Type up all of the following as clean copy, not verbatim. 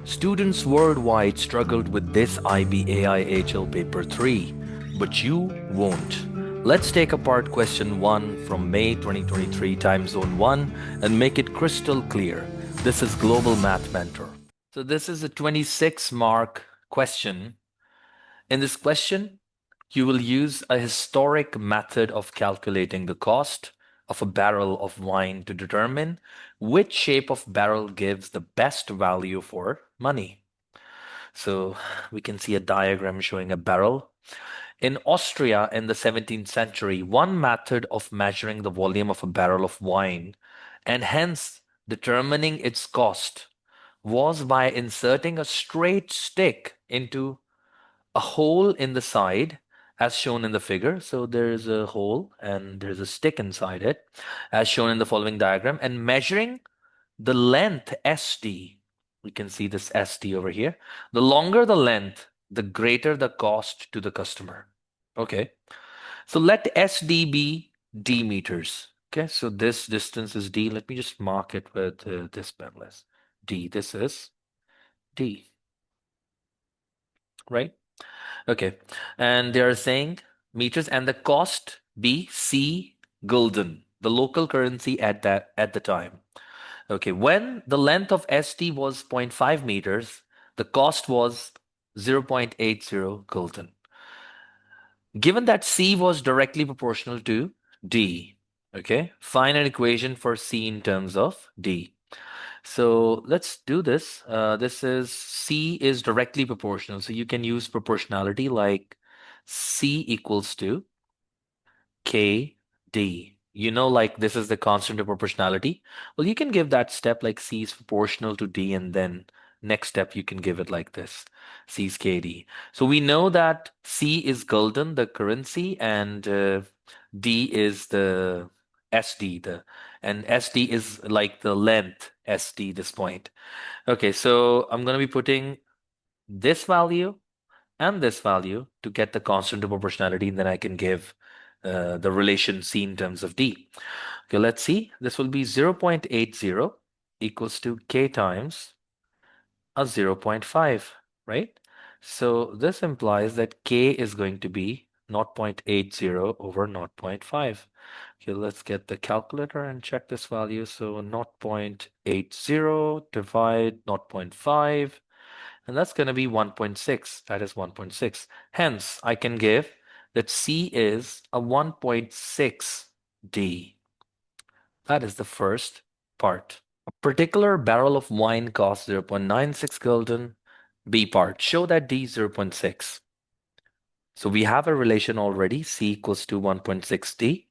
Students worldwide struggled with this IBAI-HL paper 3, but you won't. Let's take apart question 1 from May 2023 time zone 1 and make it crystal clear. This is Global Math Mentor. So this is a 26 mark question. In this question, you will use a historic method of calculating the cost of a barrel of wine to determine which shape of barrel gives the best value for money. So we can see a diagram showing a barrel. In Austria in the 17th century, one method of measuring the volume of a barrel of wine and hence determining its cost was by inserting a straight stick into a hole in the side as shown in the figure. So there is a hole and there's a stick inside it as shown in the following diagram, and measuring the length SD. We can see this SD over here. The longer the length, the greater the cost to the customer. Okay, so let SD be D meters. Okay, so this distance is D. Let me just mark it with this pencil as D. This is D, right? Okay, and they are saying meters and the cost be C gulden, the local currency at the time. Okay, when the length of SD was zero point 0.5 meters, the cost was 0.80 gulden. Given that C was directly proportional to D, okay, find an equation for C in terms of D. So let's do this. This is C is directly proportional. So you can use proportionality like C equals to KD. You know, like this is the constant of proportionality. Well, you can give that step like C is proportional to D, and then next step you can give it like this. C is KD. So we know that C is gulden, the currency, and D is the SD, and SD is like the length SD, this point. Okay, so I'm going to be putting this value and this value to get the constant of proportionality, and then I can give the relation C in terms of D. Okay, let's see. This will be 0.80 equals to K times a 0.5, right? So this implies that K is going to be 0.80 over 0.5. Okay, let's get the calculator and check this value. So 0.80 divide 0.5, and that's going to be 1.6. That is 1.6. Hence, I can give that C is a 1.6 D. That is the first part. A particular barrel of wine costs 0.96 gulden. B part, show that D is 0.6. So we have a relation already, C equals to 1.6 D.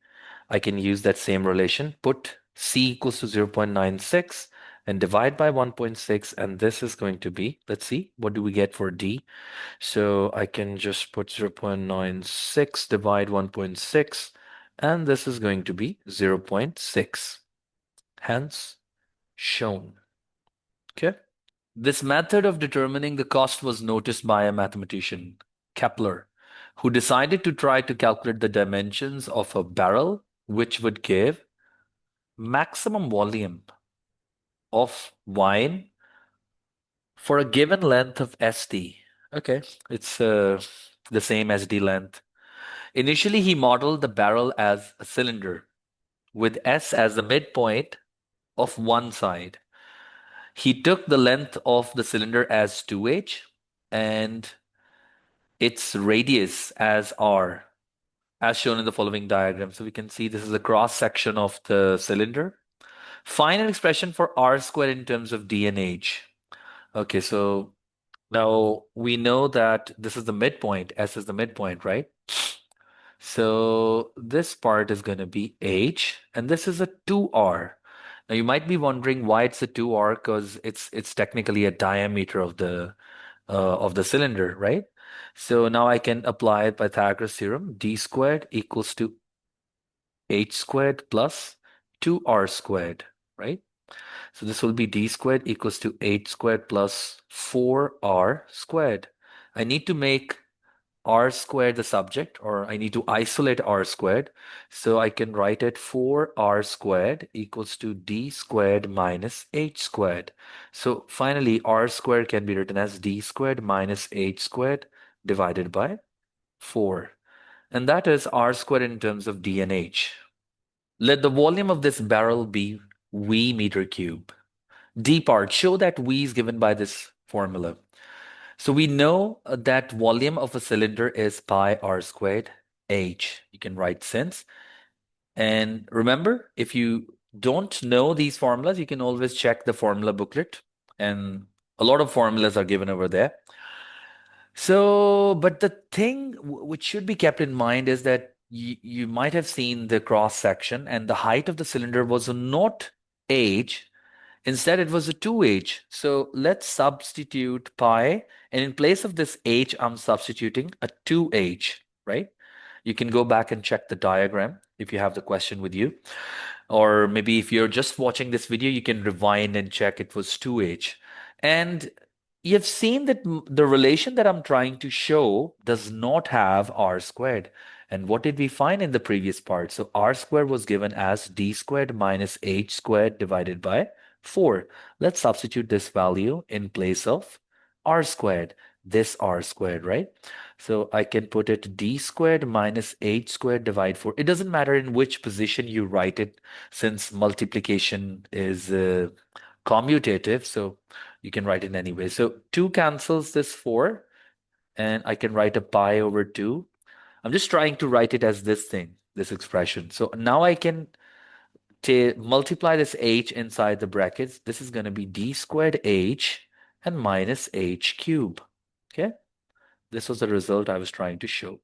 I can use that same relation, put C equals to 0.96 and divide by 1.6, and this is going to be, let's see, what do we get for D? So I can just put 0.96 divide 1.6, and this is going to be 0.6. Hence, shown. Okay. This method of determining the cost was noticed by a mathematician, Kepler, who decided to try to calculate the dimensions of a barrel, which would give maximum volume of wine for a given length of SD. Okay, it's the same SD length. Initially, he modeled the barrel as a cylinder with S as the midpoint of one side. He took the length of the cylinder as 2h and its radius as r, as shown in the following diagram. So we can see this is a cross section of the cylinder. Find an expression for r squared in terms of d and h. Okay, so now we know that this is the midpoint, S is the midpoint, right? So this part is going to be h, and this is a 2r. Now you might be wondering why it's a 2r, because it's technically a diameter of the cylinder, right? So now I can apply Pythagoras theorem. D squared equals to h squared plus 2r squared, right? So this will be d squared equals to h squared plus 4r squared. I need to make r squared the subject, or I need to isolate r squared. So I can write it 4r squared equals to d squared minus h squared. So finally, r squared can be written as d squared minus h squared divided by 4. And that is r squared in terms of d and h. Let the volume of this barrel be V meter cube. D part, show that V is given by this formula. So we know that volume of a cylinder is pi r squared h. You can write since. And remember, if you don't know these formulas, you can always check the formula booklet. And a lot of formulas are given over there. So, but the thing which should be kept in mind is that you might have seen the cross section, and the height of the cylinder was not h. Instead, it was a 2h. So let's substitute pi. And in place of this h, I'm substituting a 2h, right? You can go back and check the diagram if you have the question with you. Or maybe if you're just watching this video, you can rewind and check it was 2h. And you've seen that the relation that I'm trying to show does not have r squared. And what did we find in the previous part? So r squared was given as d squared minus h squared divided by 4. Let's substitute this value in place of r squared, this r squared, right? So I can put it d squared minus h squared divide 4. It doesn't matter in which position you write it, since multiplication is commutative, so you can write it anyway. So 2 cancels this 4, and I can write a pi over 2. I'm just trying to write it as this thing, this expression. So now I can multiply this h inside the brackets. This is going to be d squared h and minus h cube. Okay, this was the result I was trying to show.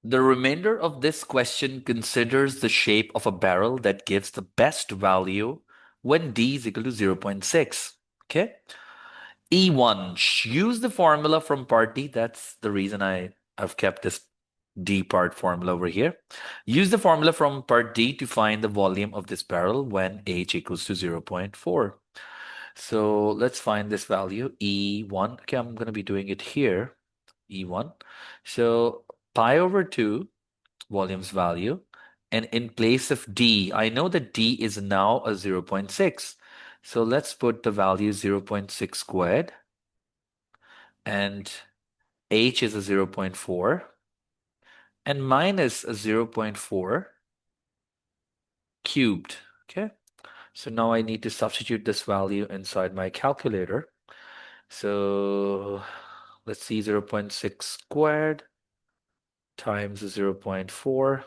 The remainder of this question considers the shape of a barrel that gives the best value when d is equal to 0.6. Okay, E1, use the formula from part D. That's the reason I've kept this D part formula over here. Use the formula from part D to find the volume of this barrel when H equals to 0.4. So let's find this value, E1. Okay, I'm going to be doing it here, E1. So pi over 2, volume's value. And in place of D, I know that D is now a 0.6. So let's put the value 0.6 squared. And H is a 0.4. And minus a 0.4 cubed. Okay, so now I need to substitute this value inside my calculator. So let's see, 0.6 squared times a 0.4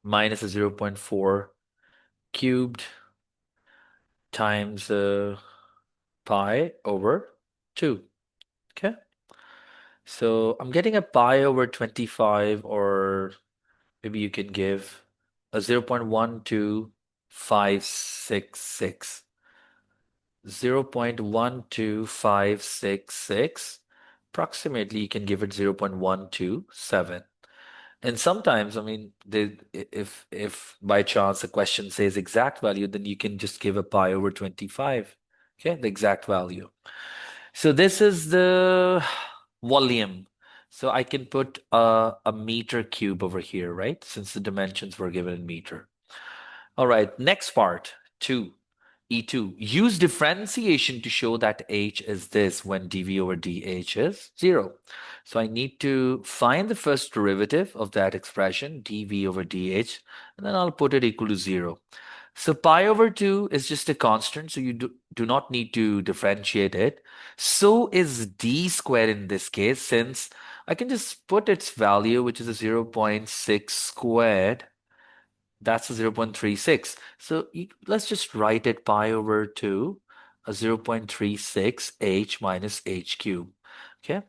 minus a 0.4 cubed times pi over 2. Okay, so I'm getting a pi over 25, or maybe you can give a 0.12566. 0.12566. Approximately, you can give it 0.127. And sometimes, I mean, if by chance a question says exact value, then you can just give a pi over 25. Okay, the exact value. So this is the volume. So I can put a meter cube over here, right? Since the dimensions were given in meter. All right, next part, 2. E2. Use differentiation to show that h is this when dv over dh is 0. So I need to find the first derivative of that expression, dv over dh, and then I'll put it equal to 0. So pi over 2 is just a constant, so you do not need to differentiate it. So is d squared in this case, since I can just put its value, which is a 0.6 squared. That's a 0.36. So let's just write it pi over 2, a 0.36 h minus h cube. Okay.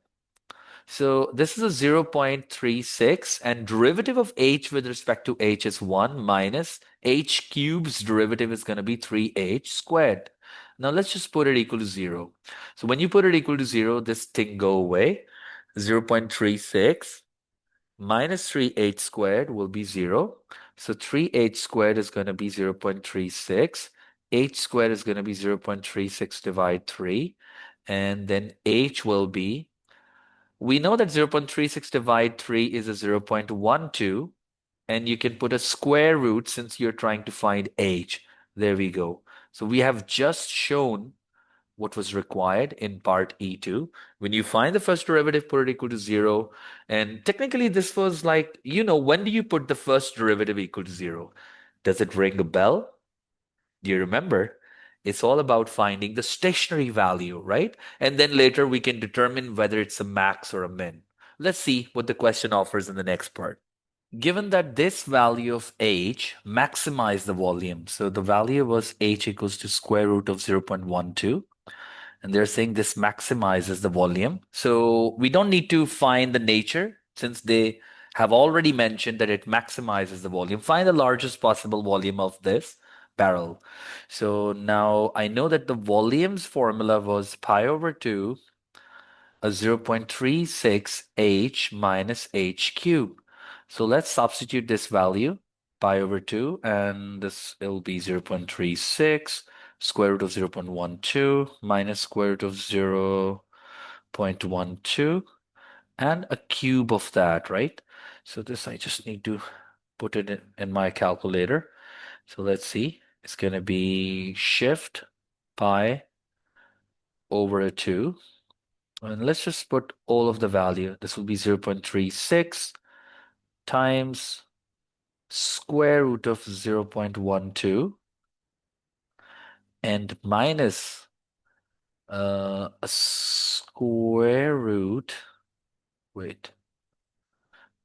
So this is a 0.36, and derivative of h with respect to h is 1 minus h cube's derivative is going to be 3h squared. Now let's just put it equal to 0. So when you put it equal to 0, this thing go away. 0.36 minus 3h squared will be 0. So 3h squared is going to be 0.36. H squared is going to be 0.36 divide 3. And then h will be We know that 0.36 divide 3 is a 0.12, and you can put a square root since you're trying to find h. There we go. So we have just shown what was required in part E2. When you find the first derivative, put it equal to 0. And technically, this was like, when do you put the first derivative equal to 0? Does it ring a bell? Do you remember? It's all about finding the stationary value, right? And then later we can determine whether it's a max or a min. Let's see what the question offers in the next part. Given that this value of h maximized the volume, so the value was h equals to square root of 0.12, and they're saying this maximizes the volume. So we don't need to find the nature since they have already mentioned that it maximizes the volume. Find the largest possible volume of this barrel. So now I know that the volumes formula was pi over 2 a 0.36 h minus h cubed. So let's substitute this value, pi over 2, and this will be 0.36 square root of 0.12 minus square root of 0.12 and a cube of that, right? So this I just need to put it in my calculator. So let's see. It's going to be shift pi over a 2. And let's just put all of the value. This will be 0.36 times square root of 0.12 and minus a square root, wait,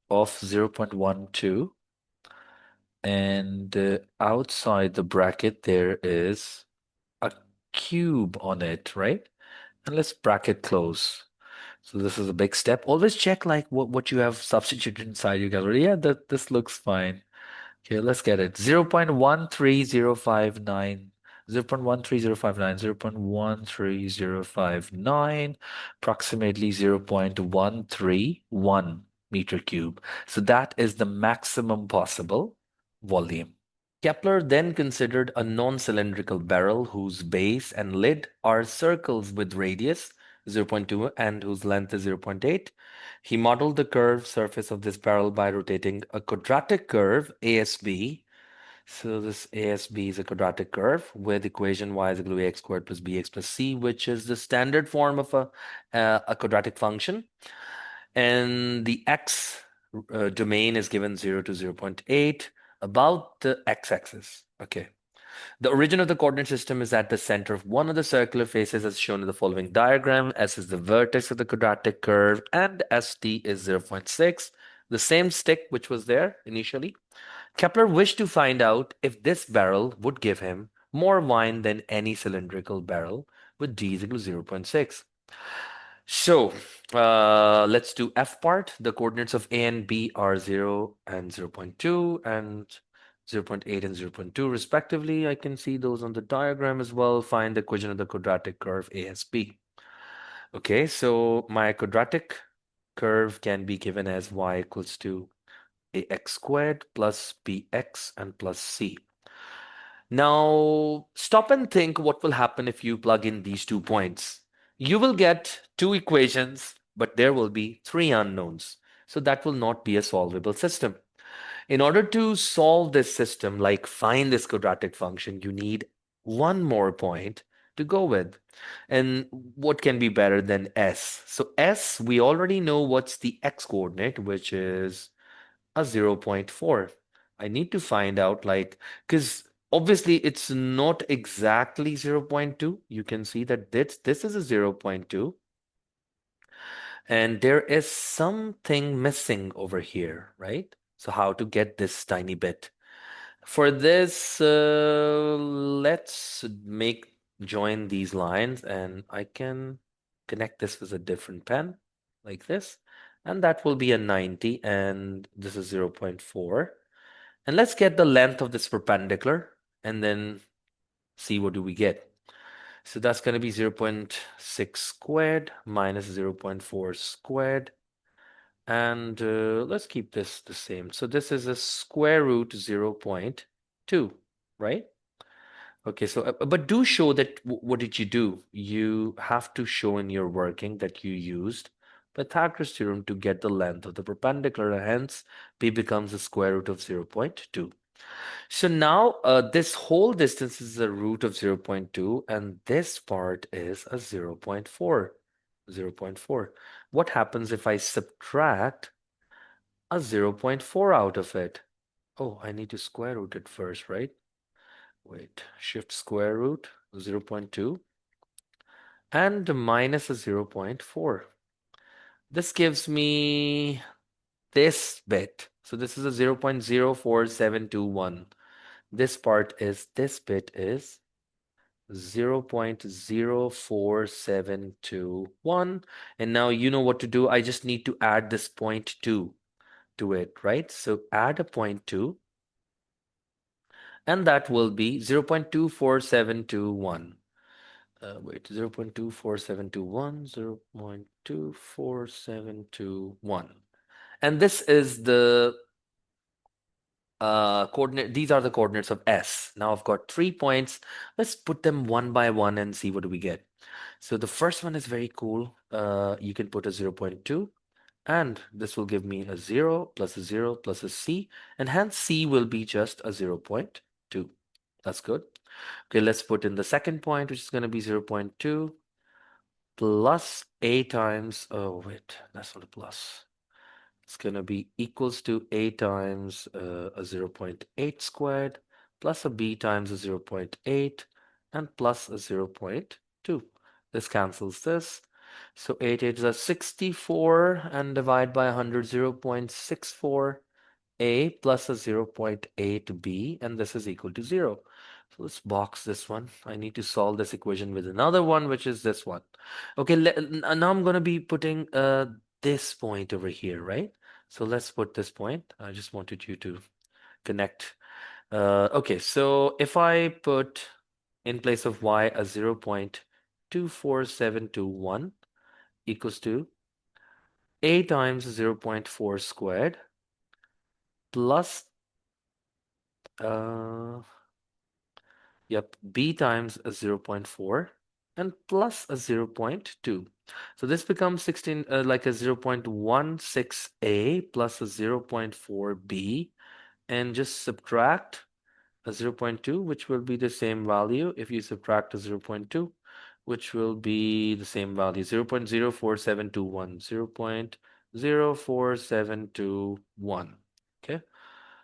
of 0.12. And outside the bracket, there is a cube on it, right? And let's bracket close. So this is a big step. Always check like what you have substituted inside your gallery. Yeah, this looks fine. Okay, let's get it. 0.13059, 0.13059, 0.13059, approximately 0.131 meter cube. So that is the maximum possible volume. Kepler then considered a non-cylindrical barrel whose base and lid are circles with radius 0.2 and whose length is 0.8. He modeled the curved surface of this barrel by rotating a quadratic curve ASB. So this ASB is a quadratic curve with equation y is equal to ax squared plus bx plus c, which is the standard form of a quadratic function. And the x domain is given 0 to 0.8 about the x-axis. Okay. The origin of the coordinate system is at the center of one of the circular faces as shown in the following diagram. S is the vertex of the quadratic curve and ST is 0.6, the same stick which was there initially. Kepler wished to find out if this barrel would give him more wine than any cylindrical barrel with D is equal to 0.6. So let's do F part. The coordinates of A and B are 0 and 0.2 and 0.8 and 0.2 respectively. I can see those on the diagram as well. Find the equation of the quadratic curve ASB. Okay, so my quadratic curve can be given as y equals to ax squared plus bx and plus c. Now, stop and think what will happen if you plug in these 2 points. You will get 2 equations, but there will be 3 unknowns. So that will not be a solvable system. In order to solve this system, like find this quadratic function, you need one more point to go with. And what can be better than S? So S, we already know what's the x coordinate, which is a 0.4. I need to find out like, because obviously it's not exactly 0.2. You can see that this is a 0.2. And there is something missing over here, right? So how to get this tiny bit? For this, let's join these lines and I can connect this with a different pen like this. And that will be a 90 and this is 0.4. And let's get the length of this perpendicular and then see what do we get. So that's going to be 0.6 squared minus 0.4 squared. And let's keep this the same. So this is a square root 0.2, right? Okay, so but do show that what did you do? You have to show in your working that you used Pythagoras theorem to get the length of the perpendicular. Hence, P becomes the square root of 0.2. So now this whole distance is the root of 0.2 and this part is a 0.4. 0.4. What happens if I subtract a 0.4 out of it? Oh, I need to square root it first, right? Wait, shift square root 0.2 and minus a 0.4. This gives me this bit. So this is a 0.04721. This bit is 0.04721. And now you know what to do. I just need to add this 0.2 to it, right? So add a 0.2 and that will be 0.24721. Wait, 0.24721, 0.24721. And this is the coordinate. These are the coordinates of S. Now I've got 3 points. Let's put them one by one and see what do we get. So the first one is very cool. You can put a 0.2 and this will give me a 0 plus a 0 plus a C, and hence C will be just a 0.2. That's good. Okay, let's put in the second point, which is going to be 0.2 plus A times, oh wait, that's not a plus. It's going to be equals to A times a 0.8 squared plus a B times a 0.8 and plus a 0.2. This cancels this. So 8 8 is a 64 and divide by 100, 0.64 A plus a 0.8 B, and this is equal to 0. So let's box this one. I need to solve this equation with another one, which is this one. Okay, now I'm going to be putting this point over here, right? So let's put this point. I just wanted you to connect. Okay, so if I put in place of y a 0.24721 equals to A times 0.4 squared plus uh, yep, B times a 0.4 and plus a 0.2. So this becomes 16 like a 0.16A plus a 0.4B, and just subtract a 0.2, which will be the same value if you subtract a 0.2, which will be the same value, 0.04721, 0.04721. Okay.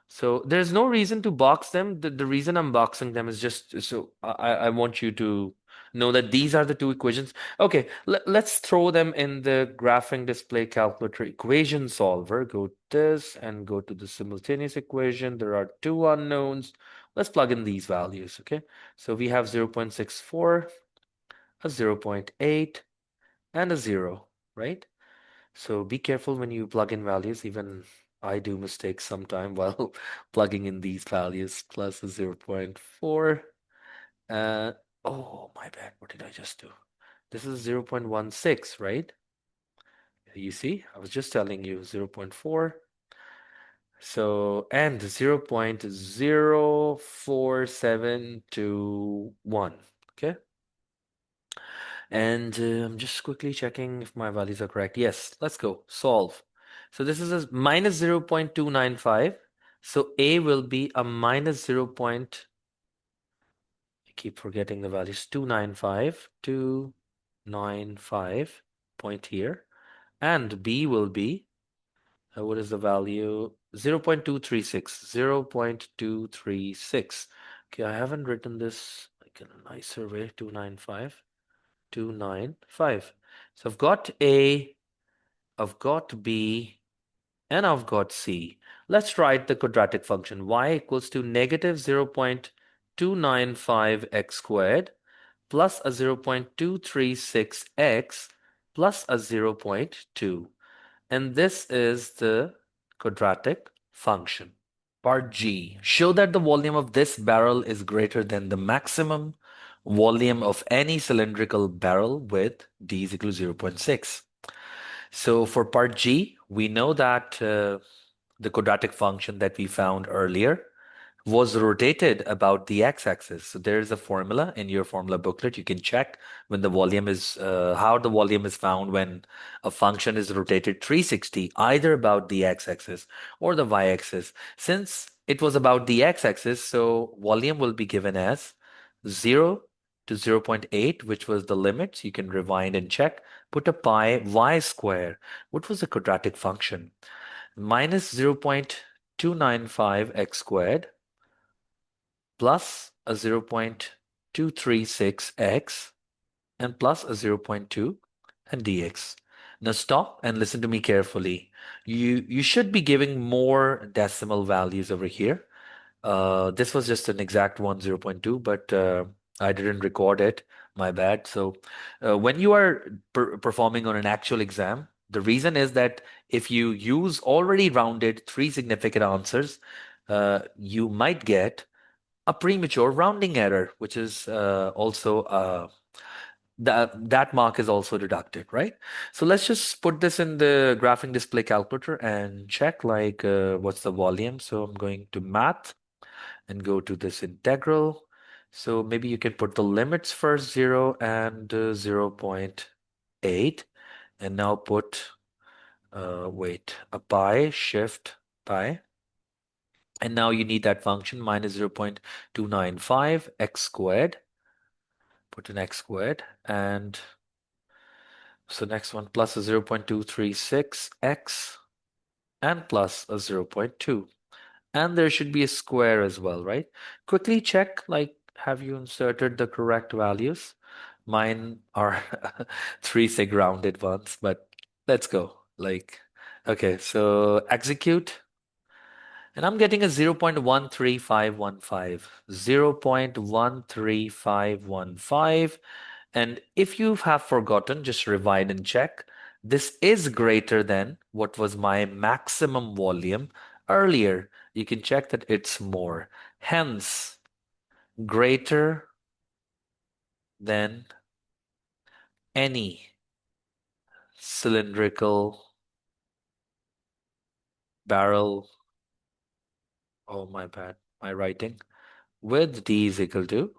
So there's no reason to box them. The reason I'm boxing them is just so I want you to know that these are the two equations. Okay, let's throw them in the graphing display calculator equation solver. Go to this and go to the simultaneous equation. There are two unknowns. Let's plug in these values, okay? So we have 0.64, a 0.8, and a 0, right? So be careful when you plug in values. Even I do mistakes sometime while plugging in these values. Plus a 0.4. Uh, oh, my bad. What did I just do? This is 0.16, right? You see, I was just telling you 0.4. So, and 0.04721. Okay. And I'm just quickly checking if my values are correct. Yes, let's go. Solve. So this is a minus 0.295. So A will be a minus 0. I keep forgetting the values. 295. 295 point here. And B will be, what is the value? 0.236. 0.236. Okay, I haven't written this like in a nicer way. 295. 295. So I've got A, I've got B, and I've got C. Let's write the quadratic function. Y equals to negative 0.295x squared plus a 0.236x plus a zero point 0.2. And this is the quadratic function. Part G. Show that the volume of this barrel is greater than the maximum volume of any cylindrical barrel with D is equal to 0.6. So for part G, we know that the quadratic function that we found earlier, was rotated about the x-axis. So there is a formula in your formula booklet. You can check when the volume is how the volume is found when a function is rotated 360 either about the x-axis or the y-axis. Since it was about the x-axis, so volume will be given as 0 to 0.8, which was the limits. You can rewind and check. Put a pi y square. What was the quadratic function? Minus 0.295 x squared plus a 0.236x and plus a zero point 0.2 and dx. Now stop and listen to me carefully. You should be giving more decimal values over here. This was just an exact one, 0.2, but I didn't record it. My bad. So when you are performing on an actual exam, the reason is that if you use already rounded three significant answers, you might get a premature rounding error, which is also that mark is also deducted, right? So let's just put this in the graphing display calculator and check like what's the volume. So I'm going to math and go to this integral. So maybe you can put the limits first, 0 and 0.8, and now put wait, a pi, shift pi. And now you need that function minus 0.295 x squared. Put an x squared. And so next one plus a 0.236 x and plus a zero point 0.2. And there should be a square as well, right? Quickly check, like, have you inserted the correct values? Mine are three sig rounded ones, but let's go. Like, okay, so execute. And I'm getting a 0.13515. 0.13515. And if you have forgotten, just rewind and check. This is greater than what was my maximum volume earlier. You can check that it's more. Hence, greater than any cylindrical barrel. Oh, my bad. My writing. With D is equal to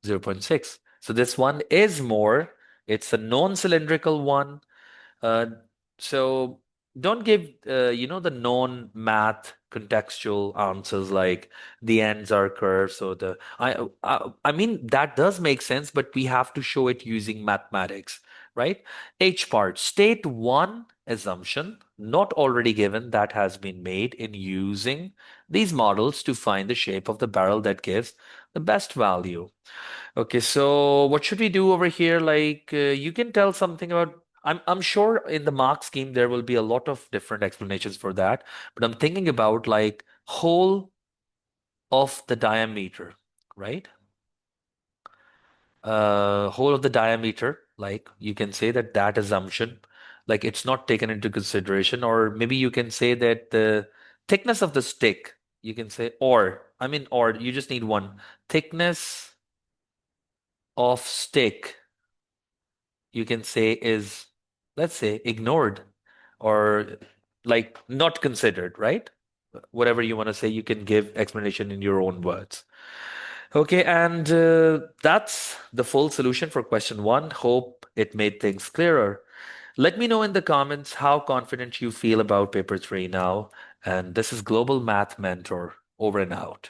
0.6. So this one is more. It's a non-cylindrical one. Uh, so don't give the non-math contextual answers like the ends are curved. So I mean that does make sense, but we have to show it using mathematics, right? H part, state one assumption not already given that has been made in using these models to find the shape of the barrel that gives the best value. Okay, so what should we do over here? Like, you can tell something about. I'm sure in the mark scheme there will be a lot of different explanations for that, but I'm thinking about like whole of the diameter, right? Whole of the diameter, like you can say that that assumption, like it's not taken into consideration, or maybe you can say that the thickness of the stick, you can say, or I mean, or you just need one thickness of stick you can say is, let's say, ignored or like not considered, right? Whatever you want to say, you can give explanation in your own words. Okay, and that's the full solution for question one. Hope it made things clearer. Let me know in the comments how confident you feel about paper three now. And this is Global Math Mentor over and out.